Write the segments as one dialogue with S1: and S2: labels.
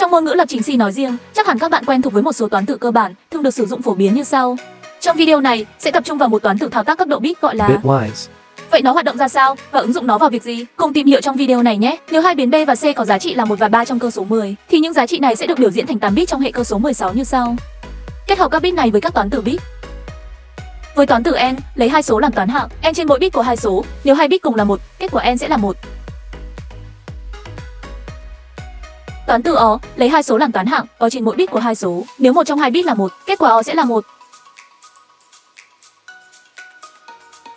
S1: Trong ngôn ngữ lập trình C nói riêng, chắc hẳn các bạn quen thuộc với một số toán tự cơ bản, thường được sử dụng phổ biến như sau. Trong video này, sẽ tập trung vào một toán tự thao tác cấp độ bit gọi là
S2: bitwise.
S1: Vậy nó hoạt động ra sao và ứng dụng nó vào việc gì? Cùng tìm hiểu trong video này nhé. Nếu hai biến B và C có giá trị là 1 và 3 trong cơ số 10, thì những giá trị này sẽ được biểu diễn thành 8 bit trong hệ cơ số 16 như sau. Kết hợp các bit này với các toán tử bit. Với toán tử n, lấy hai số làm toán hạng, n trên mỗi bit của hai số, nếu hai bit cùng là 1, kết quả n sẽ là 1. Toán tử O, lấy hai số làm toán hạng, O trên mỗi bit của hai số, nếu một trong hai bit là 1, kết quả O sẽ là 1.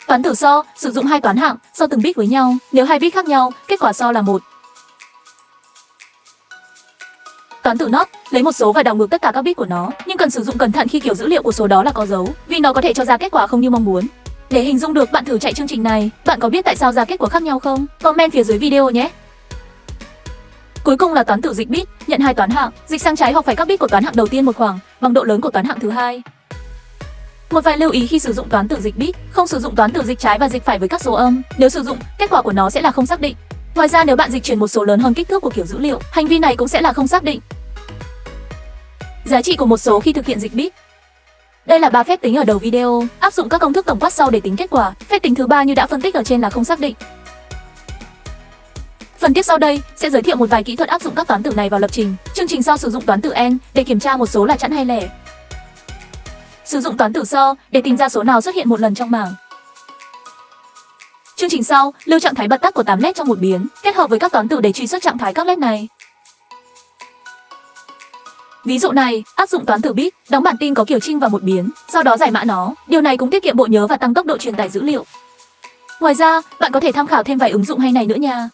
S1: Toán tử so, sử dụng hai toán hạng, so từng bit với nhau, nếu hai bit khác nhau, kết quả so là 1. Toán tử not, lấy một số và đảo ngược tất cả các bit của nó, nhưng cần sử dụng cẩn thận khi kiểu dữ liệu của số đó là có dấu, vì nó có thể cho ra kết quả không như mong muốn. Để hình dung được, bạn thử chạy chương trình này, bạn có biết tại sao ra kết quả khác nhau không? Comment phía dưới video nhé. Cuối cùng là toán tử dịch bit, nhận hai toán hạng, dịch sang trái hoặc phải các bit của toán hạng đầu tiên một khoảng bằng độ lớn của toán hạng thứ hai. Một vài lưu ý khi sử dụng toán tử dịch bit, không sử dụng toán tử dịch trái và dịch phải với các số âm, nếu sử dụng, kết quả của nó sẽ là không xác định. Ngoài ra nếu bạn dịch chuyển một số lớn hơn kích thước của kiểu dữ liệu, hành vi này cũng sẽ là không xác định. Giá trị của một số khi thực hiện dịch bit. Đây là 3 phép tính ở đầu video, áp dụng các công thức tổng quát sau để tính kết quả. Phép tính thứ ba như đã phân tích ở trên là không xác định. Phần tiếp sau đây sẽ giới thiệu một vài kỹ thuật áp dụng các toán tử này vào lập trình. Chương trình sau sử dụng toán tử n để kiểm tra một số là chẵn hay lẻ. Sử dụng toán tử so để tìm ra số nào xuất hiện một lần trong bảng. Chương trình sau lưu trạng thái bật tắt của 8 led trong một biến, kết hợp với các toán tử để truy xuất trạng thái các led này. Ví dụ này, áp dụng toán tử bit, đóng bản tin có kiểu trinh vào một biến, sau đó giải mã nó. Điều này cũng tiết kiệm bộ nhớ và tăng tốc độ truyền tải dữ liệu. Ngoài ra, bạn có thể tham khảo thêm vài ứng dụng hay này nữa nha.